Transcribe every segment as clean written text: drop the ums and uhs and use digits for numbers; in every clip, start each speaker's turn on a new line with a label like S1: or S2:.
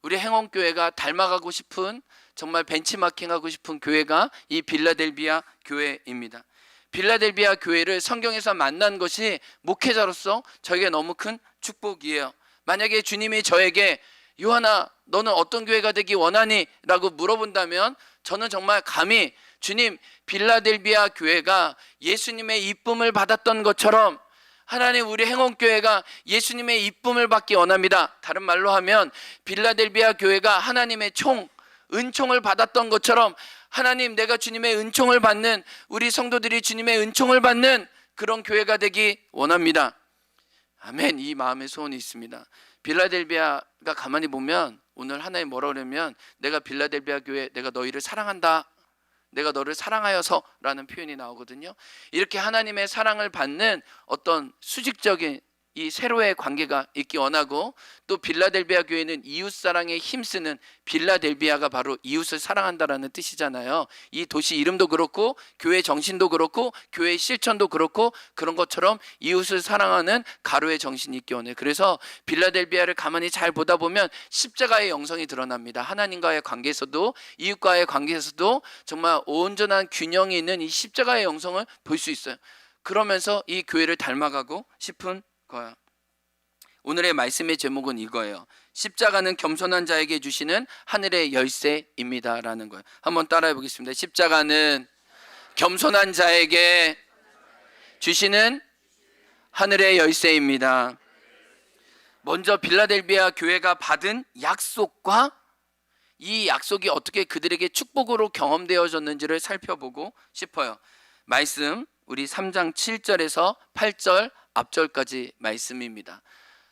S1: 우리 행원교회가 닮아가고 싶은, 정말 벤치마킹하고 싶은 교회가 이 빌라델비아 교회입니다. 빌라델비아 교회를 성경에서 만난 것이 목회자로서 저에게 너무 큰 축복이에요. 만약에 주님이 저에게 요한아 너는 어떤 교회가 되기 원하니? 라고 물어본다면 저는 정말 감히 주님, 빌라델비아 교회가 예수님의 이쁨을 받았던 것처럼 하나님, 우리 행원교회가 예수님의 이쁨을 받기 원합니다. 다른 말로 하면 빌라델비아 교회가 하나님의 은총을 받았던 것처럼 하나님, 내가 주님의 은총을 받는, 우리 성도들이 주님의 은총을 받는 그런 교회가 되기 원합니다. 아멘. 이 마음의 소원이 있습니다. 빌라델비아가 가만히 보면 오늘 하나님 뭐라 그러면, 내가 빌라델비아 교회, 내가 너희를 사랑한다, 내가 너를 사랑하여서 라는 표현이 나오거든요. 이렇게 하나님의 사랑을 받는 어떤 수직적인 이 세로의 관계가 있기 원하고, 또 빌라델비아 교회는 이웃사랑에 힘쓰는, 빌라델비아가 바로 이웃을 사랑한다라는 뜻이잖아요. 이 도시 이름도 그렇고 교회 정신도 그렇고 교회 실천도 그렇고 그런 것처럼 이웃을 사랑하는 가로의 정신이 있기 원해요. 그래서 빌라델비아를 가만히 잘 보다 보면 십자가의 영성이 드러납니다. 하나님과의 관계에서도 이웃과의 관계에서도 정말 온전한 균형이 있는 이 십자가의 영성을 볼 수 있어요. 그러면서 이 교회를 닮아가고 싶은 거야. 오늘의 말씀의 제목은 이거예요. 십자가는 겸손한 자에게 주시는 하늘의 열쇠입니다 라는 거예요. 한번 따라해 보겠습니다. 십자가는 겸손한 자에게 주시는 하늘의 열쇠입니다. 먼저 빌라델비아 교회가 받은 약속과 이 약속이 어떻게 그들에게 축복으로 경험되어졌는지를 살펴보고 싶어요. 말씀 우리 3장 7절에서 8절 앞절까지 말씀입니다.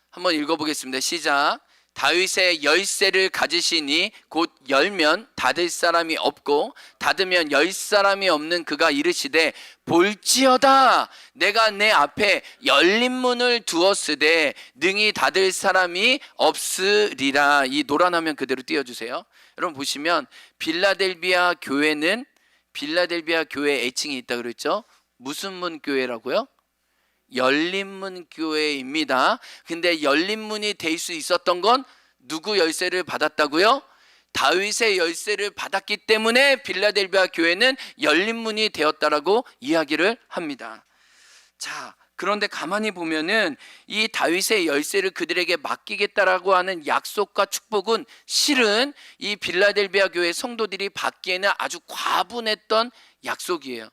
S1: 한번 읽어보겠습니다. 시작. 다윗의 열쇠를 가지시니 곧 열면 닫을 사람이 없고 닫으면 열 사람이 없는 그가 이르시되, 볼지어다 내가 내 앞에 열린 문을 두었으되 능히 닫을 사람이 없으리라. 이 노란 화면 그대로 띄워주세요. 여러분 보시면 빌라델비아 교회는, 빌라델비아 교회 애칭이 있다 그랬죠. 무슨 문 교회라고요? 열린문 교회입니다. 근데 열린문이 될 수 있었던 건 누구 열쇠를 받았다고요? 다윗의 열쇠를 받았기 때문에 빌라델비아 교회는 열린문이 되었다라고 이야기를 합니다. 자, 그런데 가만히 보면은 이 다윗의 열쇠를 그들에게 맡기겠다라고 하는 약속과 축복은 실은 이 빌라델비아 교회 성도들이 받기에는 아주 과분했던 약속이에요.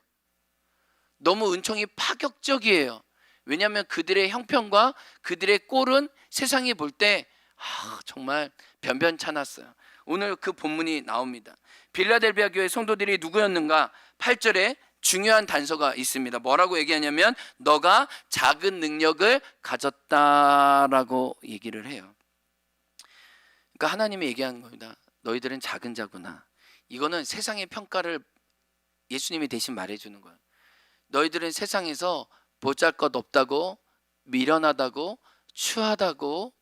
S1: 너무 은총이 파격적이에요. 왜냐하면 그들의 형편과 그들의 꼴은 세상이 볼 때 정말 변변찮았어요. 오늘 그 본문이 나옵니다. 빌라델비아 교회 성도들이 누구였는가? 8절에 중요한 단서가 있습니다. 뭐라고 얘기하냐면 너가 작은 능력을 가졌다라고 얘기를 해요. 그러니까 하나님이 얘기하는 겁니다. 너희들은 작은 자구나. 이거는 세상의 평가를 예수님이 대신 말해주는 거예요. 너희들은 세상에서 보잘것없다고, 미련하다고, 추하다고,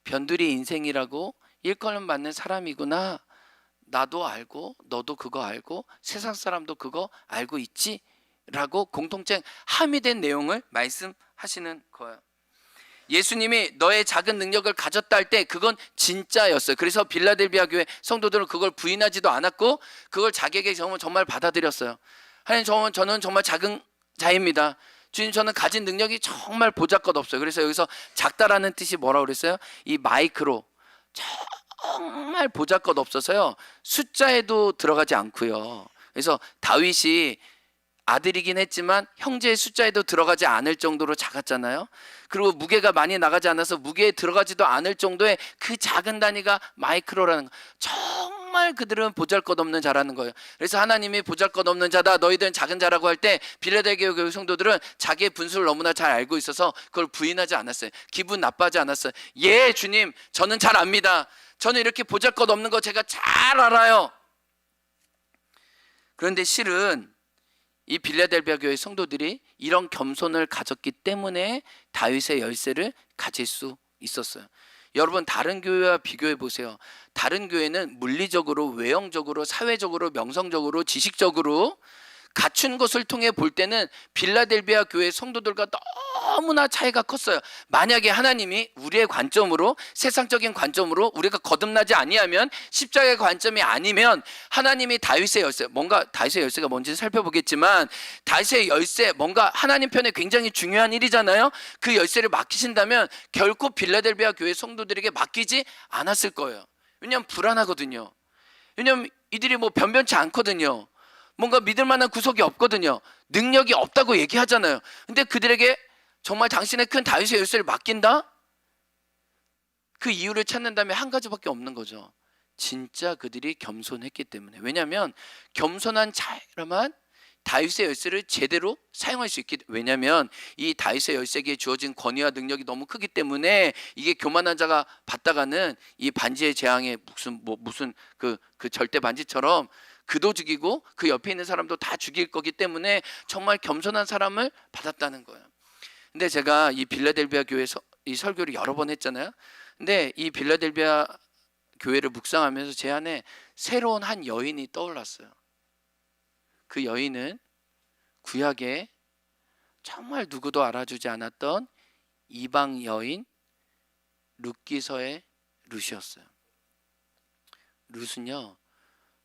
S1: 변두리 인생이라고 일컬음 받는 사람이구나. 나도 알고 너도 그거 알고 세상 사람도 그거 알고 있지? 라고 공통점 함의된 내용을 말씀하시는 거예요. 예수님이 너의 작은 능력을 가졌다 할 때 그건 진짜였어요. 그래서 빌라델비아 교회 성도들은 그걸 부인하지도 않았고 그걸 자기에게 정말 받아들였어요. 하나님, 저는 정말 작은 자입니다. 주님, 저는 가진 능력이 정말 보잘것없어요. 그래서 여기서 작다라는 뜻이 뭐라고 그랬어요? 이 마이크로, 정말 보잘것없어서요 숫자에도 들어가지 않고요. 그래서 다윗이 아들이긴 했지만 형제의 숫자에도 들어가지 않을 정도로 작았잖아요. 그리고 무게가 많이 나가지 않아서 무게에 들어가지도 않을 정도의 그 작은 단위가 마이크로라는 거. 정말 그들은 보잘것없는 자라는 거예요. 그래서 하나님이 보잘것없는 자다, 너희들은 작은 자라고 할 때 빌라델비아 교회 성도들은 자기의 분수를 너무나 잘 알고 있어서 그걸 부인하지 않았어요. 기분 나빠하지 않았어요. 예, 주님, 저는 잘 압니다. 저는 이렇게 보잘것없는 거 제가 잘 알아요. 그런데 실은 이 빌라델비아 교회 성도들이 이런 겸손을 가졌기 때문에 다윗의 열쇠를 가질 수 있었어요. 여러분, 다른 교회와 비교해 보세요. 다른 교회는 물리적으로, 외형적으로, 사회적으로, 명성적으로, 지식적으로 갖춘 것을 통해 볼 때는 빌라델비아 교회 성도들과 너무나 차이가 컸어요. 만약에 하나님이 우리의 관점으로, 세상적인 관점으로 우리가 거듭나지 아니하면, 십자가의 관점이 아니면 하나님이 다윗의 열쇠, 뭔가 다윗의 열쇠가 뭔지 살펴보겠지만, 다윗의 열쇠, 뭔가 하나님 편에 굉장히 중요한 일이잖아요. 그 열쇠를 맡기신다면 결코 빌라델비아 교회 성도들에게 맡기지 않았을 거예요. 왜냐하면 불안하거든요. 왜냐하면 이들이 뭐 변변치 않거든요. 뭔가 믿을 만한 구석이 없거든요. 능력이 없다고 얘기하잖아요. 근데 그들에게 정말 당신의 큰 다윗의 열쇠를 맡긴다? 그 이유를 찾는다면 한 가지밖에 없는 거죠. 진짜 그들이 겸손했기 때문에. 왜냐하면 겸손한 자라만 다윗의 열쇠를 제대로 사용할 수 있기 때문에. 왜냐하면 이 다윗의 열쇠에게 주어진 권위와 능력이 너무 크기 때문에 이게 교만한 자가 받다가는 이 반지의 재앙에 무슨 그 절대 반지처럼 그도 죽이고 그 옆에 있는 사람도 다 죽일 거기 때문에 정말 겸손한 사람을 받았다는 거예요. 근데 제가 이 빌라델비아 교회에서 이 설교를 여러 번 했잖아요. 근데 이 빌라델비아 교회를 묵상하면서 제 안에 새로운 한 여인이 떠올랐어요. 그 여인은 구약에 정말 누구도 알아주지 않았던 이방 여인 룻기서의 룻이었어요. 룻은요,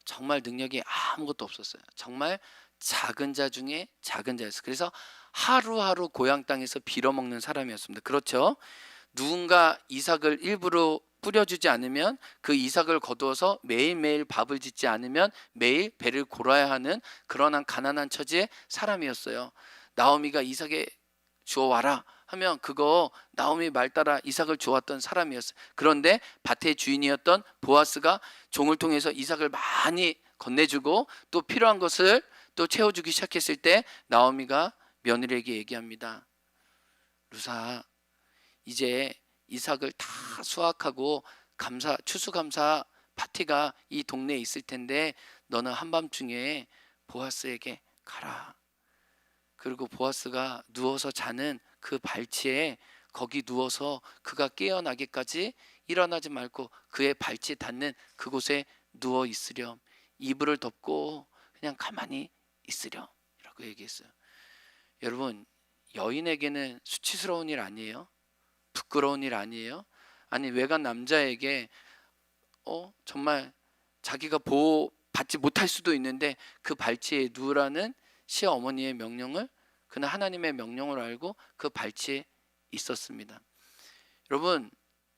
S1: 정말 능력이 아무것도 없었어요. 정말 작은 자 중에 작은 자였어요. 그래서 하루하루 고향 땅에서 빌어먹는 사람이었습니다. 그렇죠? 누군가 이삭을 일부러 뿌려주지 않으면, 그 이삭을 거두어서 매일매일 밥을 짓지 않으면 매일 배를 골아야 하는 그런 한 가난한 처지의 사람이었어요. 나오미가 이삭에 주워와라 하면 그거 나오미 말 따라 이삭을 주었던 사람이었어요. 그런데 밭의 주인이었던 보아스가 종을 통해서 이삭을 많이 건네주고 또 필요한 것을 또 채워주기 시작했을 때 나오미가 며느리에게 얘기합니다. 루사, 이제 이삭을 다 수확하고 추수감사 파티가 이 동네에 있을 텐데 너는 한밤중에 보아스에게 가라. 그리고 보아스가 누워서 자는 그 발치에 거기 누워서 그가 깨어나기까지 일어나지 말고 그의 발치에 닿는 그곳에 누워 있으렴. 이불을 덮고 그냥 가만히 있으렴 이라고 얘기했어요. 여러분, 여인에게는 수치스러운 일 아니에요? 부끄러운 일 아니에요? 아니, 외간 남자에게 정말 자기가 보호받지 못할 수도 있는데 그 발치에 누우라는 시어머니의 명령을, 그는 하나님의 명령을 알고 그 발치에 있었습니다. 여러분,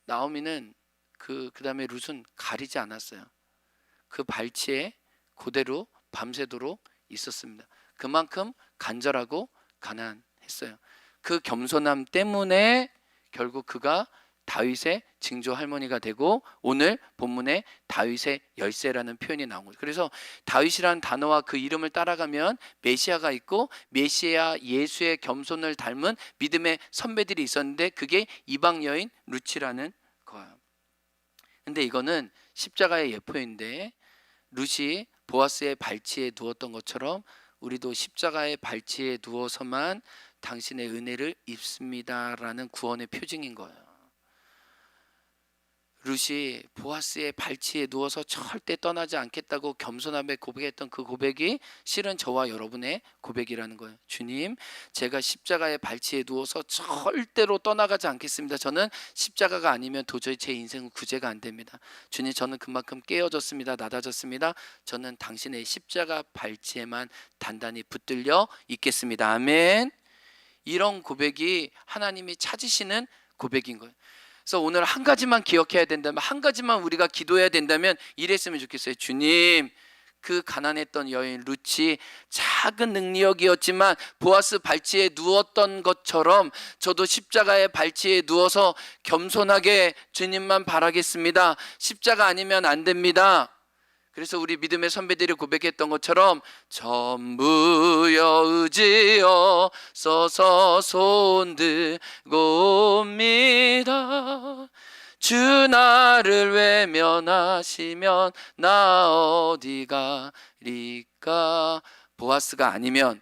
S1: 나오미는 그 다음에 룻은 가리지 않았어요. 그 발치에 그대로 밤새도록 있었습니다. 그만큼 간절하고 가난했어요. 그 겸손함 때문에 결국 그가 다윗의 증조 할머니가 되고 오늘 본문에 다윗의 열쇠라는 표현이 나온 거죠. 그래서 다윗이라는 단어와 그 이름을 따라가면 메시아가 있고, 메시아 예수의 겸손을 닮은 믿음의 선배들이 있었는데 그게 이방 여인 룻이라는 거예요. 근데 이거는 십자가의 예표인데, 룻이 보아스의 발치에 누웠던 것처럼 우리도 십자가의 발치에 누워서만 당신의 은혜를 입습니다라는 구원의 표징인 거예요. 룻이 보아스의 발치에 누워서 절대 떠나지 않겠다고 겸손함에 고백했던 그 고백이 실은 저와 여러분의 고백이라는 거예요. 주님, 제가 십자가의 발치에 누워서 절대로 떠나가지 않겠습니다. 저는 십자가가 아니면 도저히 제 인생은 구제가 안 됩니다. 주님, 저는 그만큼 깨어졌습니다. 낮아졌습니다. 저는 당신의 십자가 발치에만 단단히 붙들려 있겠습니다. 아멘. 이런 고백이 하나님이 찾으시는 고백인 거예요. 그래서 오늘 한 가지만 기억해야 된다면, 한 가지만 우리가 기도해야 된다면 이랬으면 좋겠어요. 주님, 그 가난했던 여인 룻이 작은 능력이었지만 보아스 발치에 누웠던 것처럼 저도 십자가의 발치에 누워서 겸손하게 주님만 바라겠습니다. 십자가 아니면 안 됩니다. 그래서 우리 믿음의 선배들이 고백했던 것처럼 전부여 의지여 서서 손들고 옵니다. 주 나를 외면하시면 나 어디 가리까. 보아스가 아니면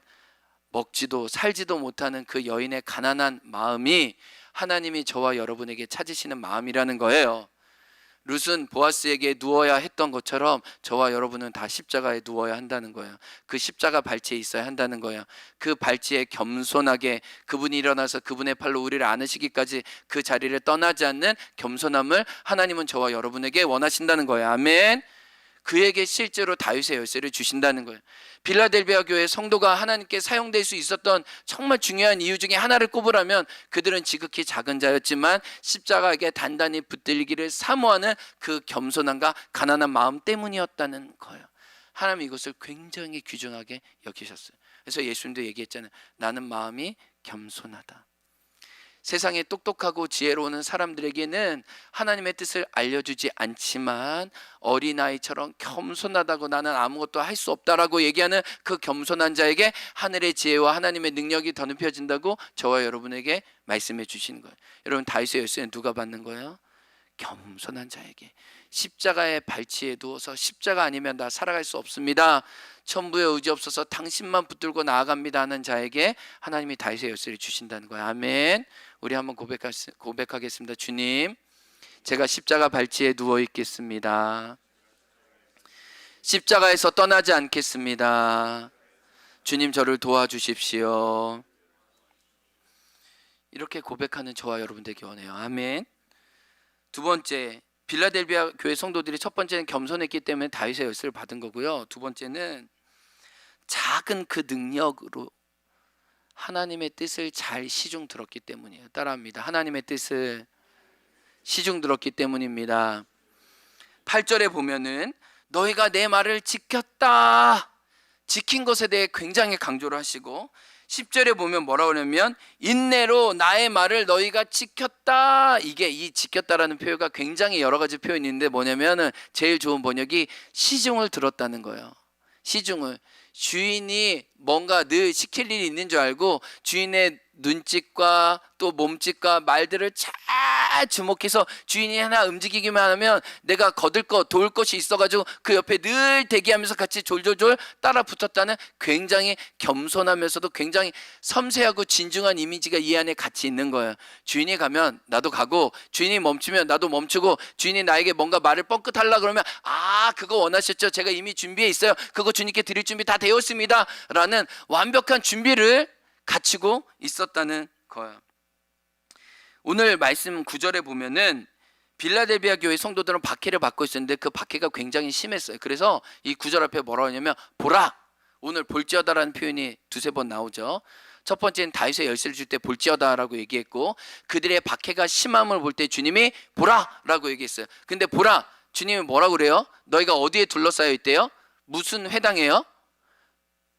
S1: 먹지도 살지도 못하는 그 여인의 가난한 마음이 하나님이 저와 여러분에게 찾으시는 마음이라는 거예요. 룻은 보아스에게 누워야 했던 것처럼 저와 여러분은 다 십자가에 누워야 한다는 거예요. 그 십자가 발치에 있어야 한다는 거예요. 그 발치에 겸손하게 그분이 일어나서 그분의 팔로 우리를 안으시기까지 그 자리를 떠나지 않는 겸손함을 하나님은 저와 여러분에게 원하신다는 거예요. 아멘. 그에게 실제로 다윗의 열쇠를 주신다는 거예요. 빌라델비아 교회 성도가 하나님께 사용될 수 있었던 정말 중요한 이유 중에 하나를 꼽으라면 그들은 지극히 작은 자였지만 십자가에게 단단히 붙들기를 사모하는 그 겸손함과 가난한 마음 때문이었다는 거예요. 하나님 이것을 굉장히 귀중하게 여기셨어요. 그래서 예수님도 얘기했잖아요. 나는 마음이 겸손하다. 세상에 똑똑하고 지혜로운 사람들에게는 하나님의 뜻을 알려주지 않지만 어린아이처럼 겸손하다고 나는 아무것도 할 수 없다라고 얘기하는 그 겸손한 자에게 하늘의 지혜와 하나님의 능력이 더눕혀진다고 저와 여러분에게 말씀해 주시는 거예요. 여러분 다윗의 열쇠는 누가 받는 거예요? 겸손한 자에게. 십자가의 발치에 누워서 십자가 아니면 나 살아갈 수 없습니다, 천부의 의지 없어서 당신만 붙들고 나아갑니다 하는 자에게 하나님이 다윗의 열쇠를 주신다는 거예요. 아멘. 우리 한번 고백하겠습니다. 주님, 제가 십자가 발치에 누워 있겠습니다. 십자가에서 떠나지 않겠습니다. 주님 저를 도와주십시오. 이렇게 고백하는 저와 여러분 되기 원해요. 아멘. 두 번째, 빌라델비아 교회 성도들이 첫 번째는 겸손했기 때문에 다윗의 열쇠를 받은 거고요. 두 번째는 작은 그 능력으로 하나님의 뜻을 잘 시중 들었기 때문이에요. 따라합니다. 하나님의 뜻을 시중 들었기 때문입니다. 8절에 보면은 너희가 내 말을 지켰다. 지킨 것에 대해 굉장히 강조를 하시고 10절에 보면 뭐라고 하냐면 인내로 나의 말을 너희가 지켰다. 이게 이 지켰다라는 표현가 굉장히 여러 가지 표현이 있는데 뭐냐면은 제일 좋은 번역이 시중을 들었다는 거예요. 시중을. 주인이 뭔가 늘 시킬 일이 있는 줄 알고 주인의 눈짓과 또 몸짓과 말들을 잘 주목해서 주인이 하나 움직이기만 하면 내가 거들 것 도울 것이 있어가지고 그 옆에 늘 대기하면서 같이 졸졸졸 따라 붙었다는 굉장히 겸손하면서도 굉장히 섬세하고 진중한 이미지가 이 안에 같이 있는 거예요. 주인이 가면 나도 가고 주인이 멈추면 나도 멈추고 주인이 나에게 뭔가 말을 뻥끗하려고 그러면 아 그거 원하셨죠? 제가 이미 준비해 있어요. 그거 주님께 드릴 준비 다 되었습니다 라는 완벽한 준비를 갖추고 있었다는 거예요. 오늘 말씀 9절에 보면은 빌라델비아 교회 성도들은 박해를 받고 있었는데 그 박해가 굉장히 심했어요. 그래서 이 9절 앞에 뭐라고 하냐면 보라, 오늘 볼지어다라는 표현이 두세 번 나오죠. 첫 번째는 다윗의 열쇠를 줄 때 볼지어다라고 얘기했고 그들의 박해가 심함을 볼 때 주님이 보라라고 얘기했어요. 근데 보라, 주님이 뭐라고 그래요? 너희가 어디에 둘러싸여 있대요? 무슨 회당이에요?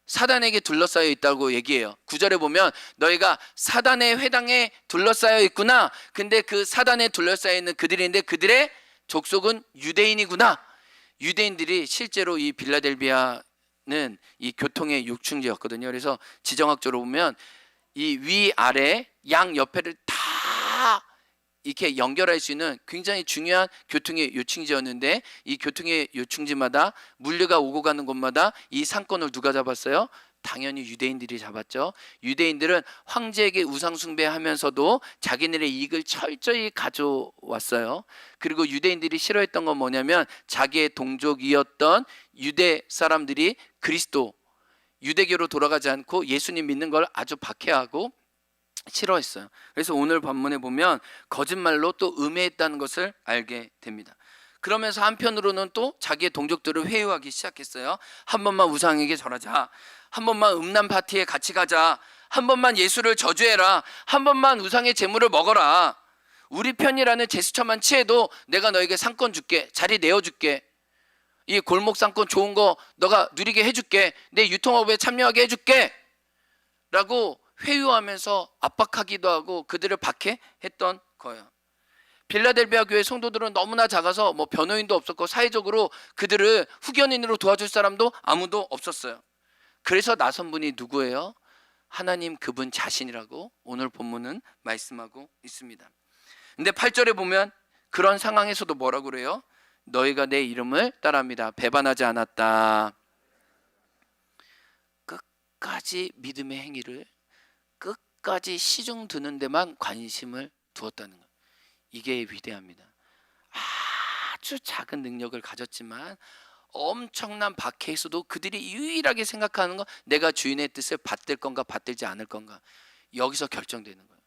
S1: 사단에게 둘러싸여 있다고 얘기해요. 9절에 보면 너희가 사단의 회당에 둘러싸여 있구나. 근데 그 사단에 둘러싸여 있는 그들인데 그들의 족속은 유대인이구나. 유대인들이 실제로 이 빌라델비아는 이 교통의 요충지였거든요. 그래서 지정학적으로 보면 이 위아래 양 옆에를 다 이렇게 연결할 수 있는 굉장히 중요한 교통의 요충지였는데 이 교통의 요충지마다 물류가 오고 가는 곳마다 이 상권을 누가 잡았어요? 당연히 유대인들이 잡았죠. 유대인들은 황제에게 우상 숭배하면서도 자기네의 이익을 철저히 가져왔어요. 그리고 유대인들이 싫어했던 건 뭐냐면 자기의 동족이었던 유대 사람들이 그리스도 유대교로 돌아가지 않고 예수님 믿는 걸 아주 박해하고 싫어했어요. 그래서 오늘 본문에 보면 거짓말로 또 음해했다는 것을 알게 됩니다. 그러면서 한편으로는 또 자기의 동족들을 회유하기 시작했어요. 한 번만 우상에게 절하자, 한 번만 음란 파티에 같이 가자, 한 번만 예수를 저주해라, 한 번만 우상의 재물을 먹어라, 우리 편이라는 제스처만 취해도 내가 너에게 상권 줄게, 자리 내어줄게, 이 골목 상권 좋은 거 너가 누리게 해줄게, 내 유통업에 참여하게 해줄게 라고 회유하면서 압박하기도 하고 그들을 박해했던 거예요. 빌라델비아 교회 성도들은 너무나 작아서 뭐 변호인도 없었고 사회적으로 그들을 후견인으로 도와줄 사람도 아무도 없었어요. 그래서 나선 분이 누구예요? 하나님 그분 자신이라고 오늘 본문은 말씀하고 있습니다. 근데 8절에 보면 그런 상황에서도 뭐라고 그래요? 너희가 내 이름을 따라합니다. 배반하지 않았다. 끝까지 믿음의 행위를 끝까지 시중 드는 데만 관심을 두었다는 거예요. 이게 위대합니다. 아주 작은 능력을 가졌지만 엄청난 박해에서도 그들이 유일하게 생각하는 건 내가 주인의 뜻을 받들 건가 받들지 않을 건가, 여기서 결정되는 거예요.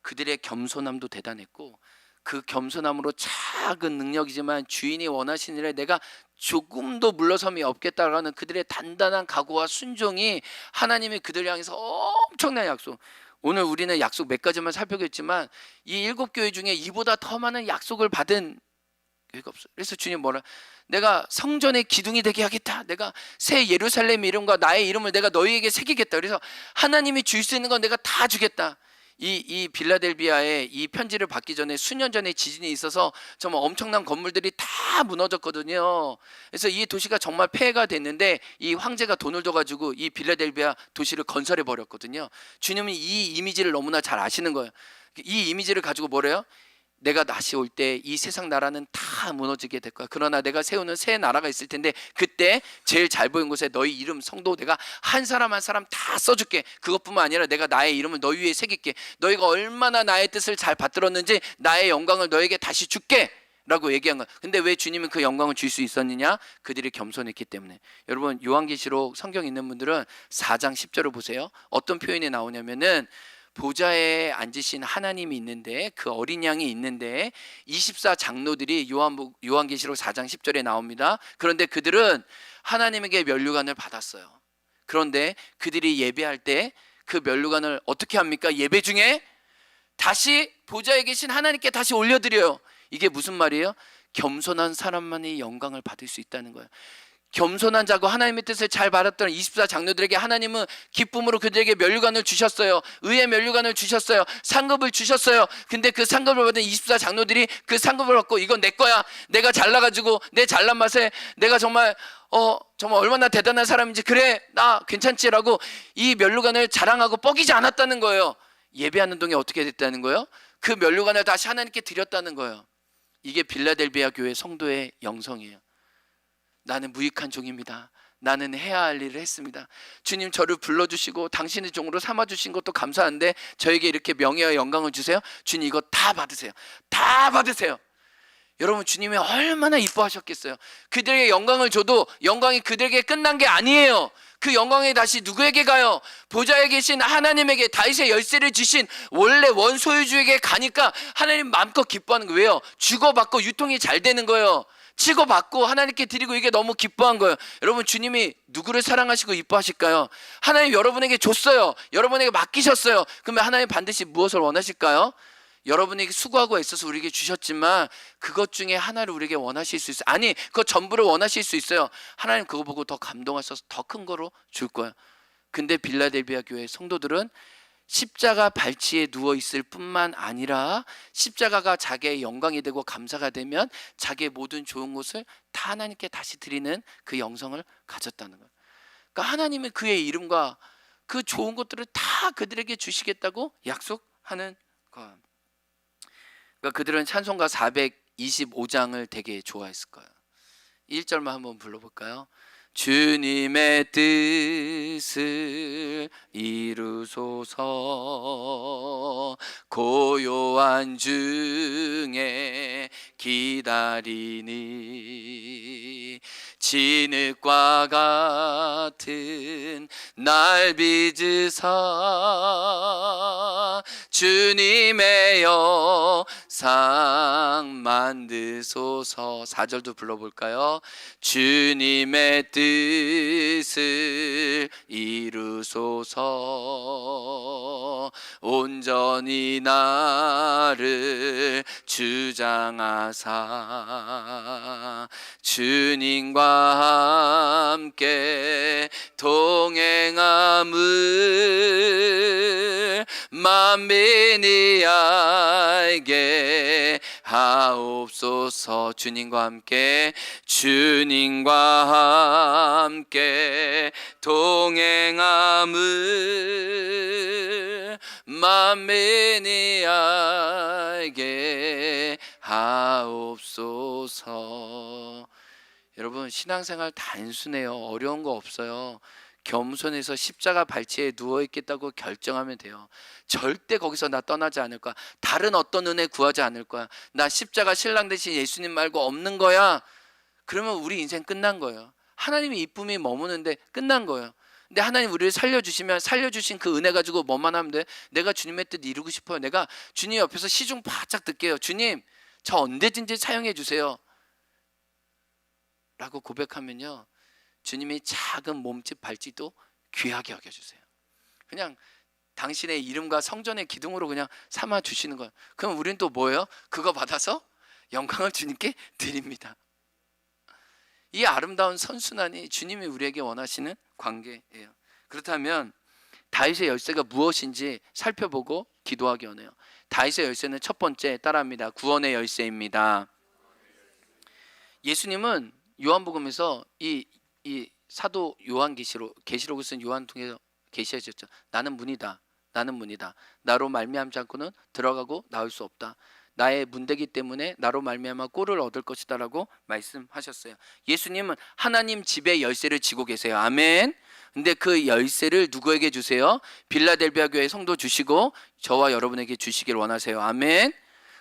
S1: 그들의 겸손함도 대단했고, 그 겸손함으로 작은 능력이지만 주인이 원하시는 일에 내가 조금도 물러섬이 없겠다라는 그들의 단단한 각오와 순종이 하나님이 그들을 향해서 엄청난 약속, 오늘 우리는 약속 몇 가지만 살펴보겠지만 이 7교회 중에 이보다 더 많은 약속을 받은 교회가 없어요. 그래서 주님 뭐라, 내가 성전의 기둥이 되게 하겠다, 내가 새 예루살렘 이름과 나의 이름을 내가 너희에게 새기겠다, 그래서 하나님이 줄 수 있는 건 내가 다 주겠다. 이 빌라델비아에 이 편지를 받기 전에 수년 전에 지진이 있어서 정말 엄청난 건물들이 다 무너졌거든요. 그래서 이 도시가 정말 폐해가 됐는데 이 황제가 돈을 줘가지고 이 빌라델비아 도시를 건설해 버렸거든요. 주님은 이 이미지를 너무나 잘 아시는 거예요. 이 이미지를 가지고 뭐래요? 내가 다시 올 때 이 세상 나라는 다 무너지게 될 거야. 그러나 내가 세우는 새 나라가 있을 텐데 그때 제일 잘 보이는 곳에 너희 이름 성도 내가 한 사람 한 사람 다 써줄게. 그것뿐만 아니라 내가 나의 이름을 너희 위에 새길게. 너희가 얼마나 나의 뜻을 잘 받들었는지 나의 영광을 너에게 다시 줄게 라고 얘기한 거야. 근데 왜 주님은 그 영광을 줄 수 있었느냐? 그들이 겸손했기 때문에. 여러분, 요한계시록 성경 있는 분들은 4장 10절을 보세요. 어떤 표현이 나오냐면은 보좌에 앉으신 하나님이 있는데, 그 어린 양이 있는데 24장로들이 요한계시록 4장 10절에 나옵니다. 그런데 그들은 하나님에게 면류관을 받았어요. 그런데 그들이 예배할 때 그 면류관을 어떻게 합니까? 예배 중에 다시 보좌에 계신 하나님께 다시 올려드려요. 이게 무슨 말이에요? 겸손한 사람만이 영광을 받을 수 있다는 거예요. 겸손한 자고 하나님의 뜻을 잘 받았던 24장로들에게 하나님은 기쁨으로 그들에게 면류관을 주셨어요. 의의 면류관을 주셨어요. 상급을 주셨어요. 근데 그 상급을 받은 24장로들이 그 상급을 받고 이건 내 거야, 내가 잘나가지고 내 잘난 맛에 내가 정말 얼마나 대단한 사람인지, 그래 나 괜찮지라고 이 면류관을 자랑하고 뻐기지 않았다는 거예요. 예배하는 동에 어떻게 됐다는 거예요? 그 면류관을 다시 하나님께 드렸다는 거예요. 이게 빌라델비아 교회 성도의 영성이에요. 나는 무익한 종입니다. 나는 해야 할 일을 했습니다. 주님 저를 불러주시고 당신의 종으로 삼아주신 것도 감사한데 저에게 이렇게 명예와 영광을 주세요. 주님 이거 다 받으세요. 다 받으세요. 여러분, 주님이 얼마나 이뻐하셨겠어요. 그들에게 영광을 줘도 영광이 그들에게 끝난 게 아니에요. 그 영광이 다시 누구에게 가요? 보좌에 계신 하나님에게, 다윗의 열쇠를 주신 원래 원소유주에게 가니까 하나님 마음껏 기뻐하는 거예요. 왜요? 주고받고 유통이 잘 되는 거예요. 치고받고 하나님께 드리고, 이게 너무 기뻐한 거예요. 여러분, 주님이 누구를 사랑하시고 이뻐하실까요? 하나님 여러분에게 줬어요. 여러분에게 맡기셨어요. 그러면 하나님 반드시 무엇을 원하실까요? 여러분에게 수고하고 애써서 우리에게 주셨지만 그것 중에 하나를 우리에게 원하실 수 있어요. 아니, 그거 전부를 원하실 수 있어요. 하나님 그거 보고 더 감동하셔서 더 큰 거로 줄 거예요. 근데 빌라델비아 교회 성도들은 십자가 발치에 누워 있을 뿐만 아니라 십자가가 자기의 영광이 되고 감사가 되면 자기의 모든 좋은 것을 다 하나님께 다시 드리는 그 영성을 가졌다는 거예요. 그러니까 하나님은 그의 이름과 그 좋은 것들을 다 그들에게 주시겠다고 약속하는 거예요. 그러니까 그들은 찬송가 425장을 되게 좋아했을 거예요. 1절만 한번 불러볼까요? 주님의 뜻을 이루소서, 고요한 중에 기다리니 진흙과 같은 날 빚으사 주님의 영상 만드소서. 4절도 불러볼까요? 주님의 뜻을 이루소서, 온전히 나를 주장하사 주님과 함께 동행함을 만민이 알게 하옵소서. 주님과 함께 동행함을 만민이 알게 하옵소서. 여러분, 신앙생활 단순해요. 어려운 거 없어요. 겸손해서 십자가 발치에 누워 있겠다고 결정하면 돼요. 절대 거기서 나 떠나지 않을 거야. 다른 어떤 은혜 구하지 않을 거야. 나 십자가 신랑 대신 예수님 말고 없는 거야. 그러면 우리 인생 끝난 거예요. 하나님의 이쁨이 머무는데 끝난 거예요. 근데 하나님 우리를 살려주시면 살려주신 그 은혜 가지고 뭐만 하면 돼? 내가 주님의 뜻 이루고 싶어요. 내가 주님 옆에서 시중 바짝 듣게요. 주님, 저 언제든지 사용해 주세요 라고 고백하면요, 주님이 작은 몸짓 발짓도 귀하게 여겨주세요. 그냥 당신의 이름과 성전의 기둥으로 그냥 삼아 주시는 거예요. 그럼 우리는 또 뭐예요? 그거 받아서 영광을 주님께 드립니다. 이 아름다운 선순환이 주님이 우리에게 원하시는 관계예요. 그렇다면 다윗의 열쇠가 무엇인지 살펴보고 기도하기 원해요. 다윗의 열쇠는 첫 번째 따라합니다. 구원의 열쇠입니다. 예수님은 요한복음에서 이 사도 요한 계시록을 쓴 요한 통해서 계시하셨죠. 나는 문이다. 나는 문이다. 나로 말미암지 않고는 들어가고 나올 수 없다. 나의 문되기 때문에 나로 말미암아 꼴을 얻을 것이다라고 말씀하셨어요. 예수님은 하나님 집의 열쇠를 쥐고 계세요. 아멘. 근데 그 열쇠를 누구에게 주세요? 빌라델비아 교회 성도 주시고 저와 여러분에게 주시길 원하세요. 아멘.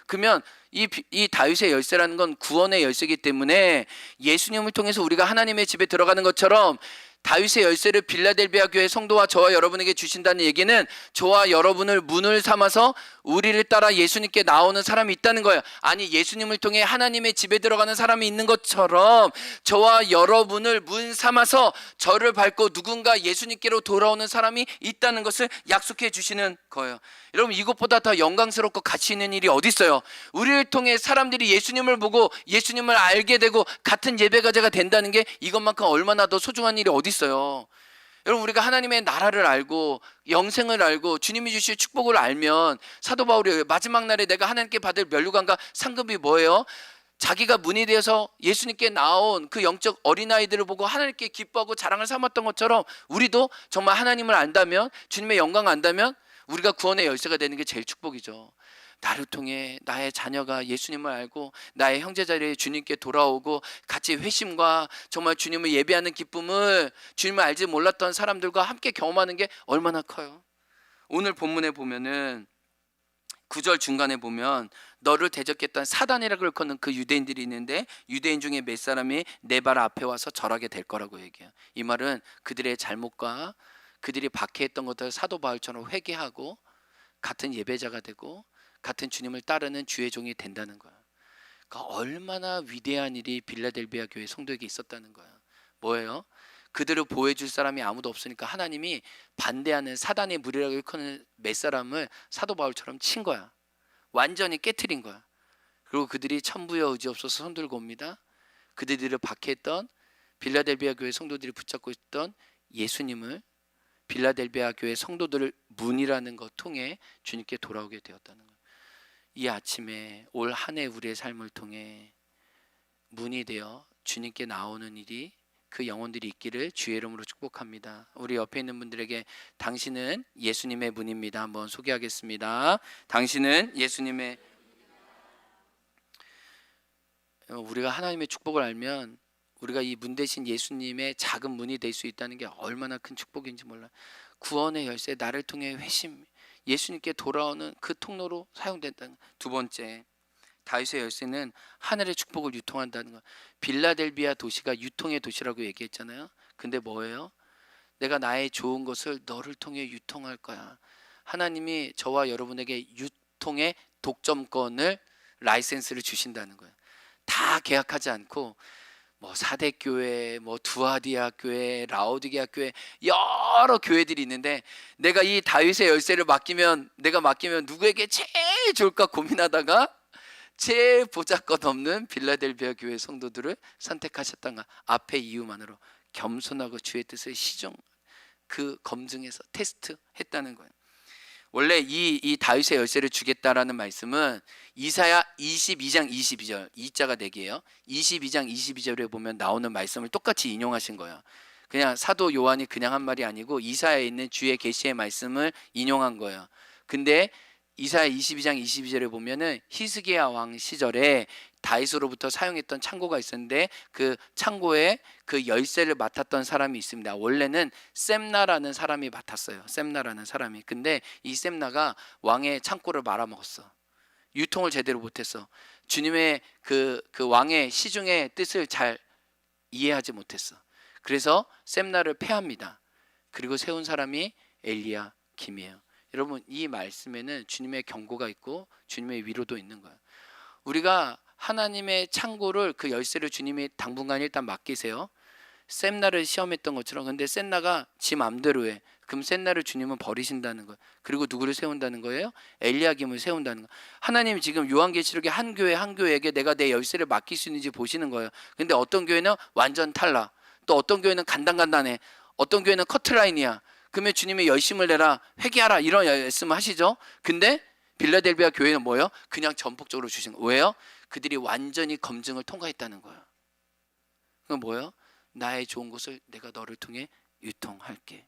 S1: 그러면 이 다윗의 열쇠라는 건 구원의 열쇠이기 때문에 예수님을 통해서 우리가 하나님의 집에 들어가는 것처럼 다윗의 열쇠를 빌라델비아 교회 성도와 저와 여러분에게 주신다는 얘기는 저와 여러분을 문을 삼아서 우리를 따라 예수님께 나오는 사람이 있다는 거예요. 아니, 예수님을 통해 하나님의 집에 들어가는 사람이 있는 것처럼 저와 여러분을 문 삼아서 저를 밟고 누군가 예수님께로 돌아오는 사람이 있다는 것을 약속해 주시는 거예요. 여러분, 이것보다 더 영광스럽고 가치 있는 일이 어디 있어요? 우리를 통해 사람들이 예수님을 보고 예수님을 알게 되고 같은 예배가제가 된다는 게 이것만큼 얼마나 더 소중한 일이 어디 있어요? 여러분, 우리가 하나님의 나라를 알고 영생을 알고 주님이 주실 축복을 알면 사도 바울이 마지막 날에 내가 하나님께 받을 면류관과 상급이 뭐예요? 자기가 문이 되어서 예수님께 나온 그 영적 어린아이들을 보고 하나님께 기뻐하고 자랑을 삼았던 것처럼 우리도 정말 하나님을 안다면, 주님의 영광을 안다면 우리가 구원의 열쇠가 되는 게 제일 축복이죠. 나를 통해 나의 자녀가 예수님을 알고 나의 형제자리에 주님께 돌아오고 같이 회심과 정말 주님을 예배하는 기쁨을 주님을 알지 몰랐던 사람들과 함께 경험하는 게 얼마나 커요. 오늘 본문에 보면은 9절 중간에 보면 너를 대적했던 사단이라고 일컫는 그 유대인들이 있는데 유대인 중에 몇 사람이 내 발 앞에 와서 절하게 될 거라고 얘기해요. 이 말은 그들의 잘못과 그들이 박해했던 것들을 사도 바울처럼 회개하고 같은 예배자가 되고 같은 주님을 따르는 주의 종이 된다는 거야. 그러니까 얼마나 위대한 일이 빌라델비아 교회 성도에게 있었다는 거야. 뭐예요? 그들을 보호해줄 사람이 아무도 없으니까 하나님이 반대하는 사단의 무리라고 일컫는 몇 사람을 사도 바울처럼 친 거야. 완전히 깨트린 거야. 그리고 그들이 천부여 의지없어서 손들고 옵니다. 그들을 박해했던 빌라델비아 교회 성도들이 붙잡고 있던 예수님을 빌라델비아 교회 성도들을 문이라는 것 통해 주님께 돌아오게 되었다는 거예요. 이 아침에 올 한 해 우리의 삶을 통해 문이 되어 주님께 나오는 일이 그 영혼들이 있기를 주의 이름으로 축복합니다. 우리 옆에 있는 분들에게 당신은 예수님의 문입니다. 한번 소개하겠습니다. 당신은 예수님의, 우리가 하나님의 축복을 알면 우리가 이 문 대신 예수님의 작은 문이 될 수 있다는 게 얼마나 큰 축복인지 몰라요. 구원의 열쇠, 나를 통해 회심, 예수님께 돌아오는 그 통로로 사용된다는 거예요. 두 번째, 다윗의 열쇠는 하늘의 축복을 유통한다는 거예요. 빌라델비아 도시가 유통의 도시라고 얘기했잖아요. 근데 뭐예요? 내가 나의 좋은 것을 너를 통해 유통할 거야. 하나님이 저와 여러분에게 유통의 독점권을, 라이센스를 주신다는 거예요. 다 계약하지 않고 뭐 사대교회, 뭐 두아디아 교회, 라오디게아 교회, 여러 교회들이 있는데 내가 이 다윗의 열쇠를 내가 맡기면 누구에게 제일 좋을까 고민하다가 제일 보잘것없는 빌라델비아 교회 성도들을 선택하셨던가. 앞의 이유만으로 겸손하고 주의 뜻을 검증해서 테스트했다는 거예요. 원래 이 다윗의 열쇠를 주겠다라는 말씀은 이사야 22장 22절, 이자가 4개예요. 22장 22절에 보면 나오는 말씀을 똑같이 인용하신 거예요. 그냥 사도 요한이 그냥 한 말이 아니고 이사야에 있는 주의 계시의 말씀을 인용한 거예요. 근데 이사야 22장 22절에 보면은 히스기야 왕 시절에 다윗으로부터 사용했던 창고가 있었는데 그 창고에 그 열쇠를 맡았던 사람이 있습니다. 원래는 셈나라는 사람이 맡았어요. 셈나라는 사람이. 근데 이 셈나가 왕의 창고를 말아먹었어. 유통을 제대로 못했어. 주님의 그 왕의 시중의 뜻을 잘 이해하지 못했어. 그래서 셈나를 패합니다. 그리고 세운 사람이 엘리야김이에요. 여러분, 이 말씀에는 주님의 경고가 있고 주님의 위로도 있는 거예요. 우리가 하나님의 창고를, 그 열쇠를 주님이 당분간 일단 맡기세요. 셈나를 시험했던 것처럼. 근데 셈나가 지 맘대로 해. 그럼 셈나를 주님은 버리신다는 거예요. 그리고 누구를 세운다는 거예요? 엘리야김을 세운다는 거예요. 하나님이 지금 요한계시록의 한 교회 한 교회에게 내가 내 열쇠를 맡길 수 있는지 보시는 거예요. 근데 어떤 교회는 완전 탈락, 또 어떤 교회는 간단간단해, 어떤 교회는 커트라인이야. 그러면 주님이 열심을 내라, 회개하라, 이런 말씀 하시죠. 근데 빌라델비아 교회는 뭐예요? 그냥 전폭적으로 주신 거예요. 왜요? 그들이 완전히 검증을 통과했다는 거예요. 그건 뭐예요? 나의 좋은 것을 내가 너를 통해 유통할게.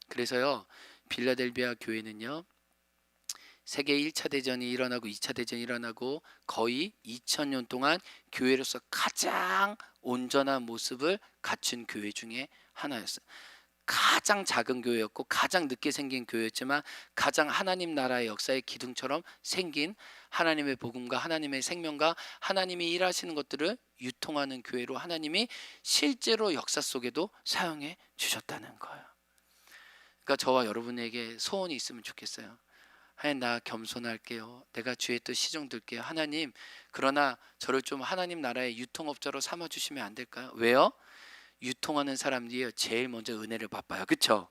S1: 그래서요, 빌라델비아 교회는요, 세계 1차 대전이 일어나고 2차 대전이 일어나고 거의 2000년 동안 교회로서 가장 온전한 모습을 갖춘 교회 중에 하나였어요. 가장 작은 교회였고 가장 늦게 생긴 교회였지만 가장 하나님 나라의 역사의 기둥처럼 생긴, 하나님의 복음과 하나님의 생명과 하나님이 일하시는 것들을 유통하는 교회로 하나님이 실제로 역사 속에도 사용해 주셨다는 거예요. 그러니까 저와 여러분에게 소원이 있으면 좋겠어요. 하나님, 나 겸손할게요. 내가 주의 뜻 시종들게요. 하나님, 그러나 저를 좀 하나님 나라의 유통업자로 삼아주시면 안 될까요? 왜요? 유통하는 사람들이 제일 먼저 은혜를 바빠요. 그렇죠?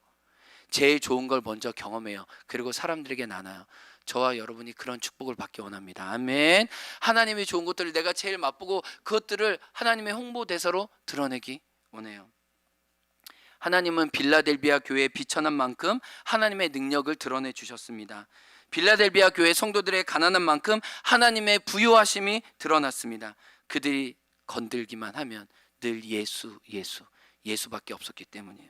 S1: 제일 좋은 걸 먼저 경험해요. 그리고 사람들에게 나눠요. 저와 여러분이 그런 축복을 받기 원합니다. 아멘. 하나님의 좋은 것들을 내가 제일 맛보고 그것들을 하나님의 홍보대사로 드러내기 원해요. 하나님은 빌라델비아 교회에 비천한 만큼 하나님의 능력을 드러내 주셨습니다. 빌라델비아 교회 성도들의 가난한 만큼 하나님의 부유하심이 드러났습니다. 그들이 건들기만 하면 늘 예수밖에 없었기 때문이에요.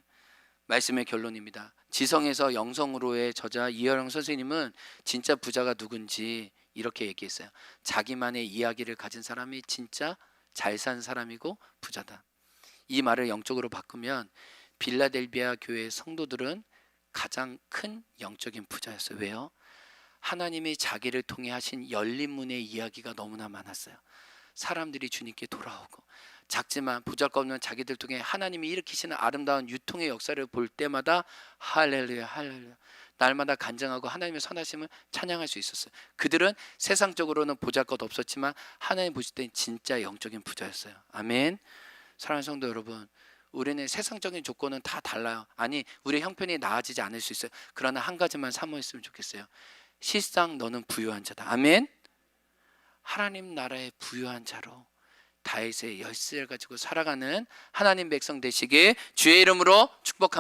S1: 말씀의 결론입니다. 지성에서 영성으로의 저자 이어령 선생님은 진짜 부자가 누군지 이렇게 얘기했어요. 자기만의 이야기를 가진 사람이 진짜 잘 산 사람이고 부자다. 이 말을 영적으로 바꾸면 빌라델비아 교회의 성도들은 가장 큰 영적인 부자였어요. 왜요? 하나님이 자기를 통해 하신 열린 문의 이야기가 너무나 많았어요. 사람들이 주님께 돌아오고, 작지만 보잘것없는 자기들 통해 하나님이 일으키시는 아름다운 유통의 역사를 볼 때마다 할렐루야 할렐루야, 날마다 간증하고 하나님의 선하심을 찬양할 수 있었어요. 그들은 세상적으로는 보잘것 없었지만 하나님 보실 때 진짜 영적인 부자였어요. 아멘. 사랑하는 성도 여러분, 우리는 세상적인 조건은 다 달라요. 아니, 우리 형편이 나아지지 않을 수 있어요. 그러나 한 가지만 사모했으면 좋겠어요. 실상 너는 부유한 자다. 아멘. 하나님 나라의 부유한 자로 다윗의 열쇠를 가지고 살아가는 하나님 백성 되시길 주의 이름으로 축복합니다.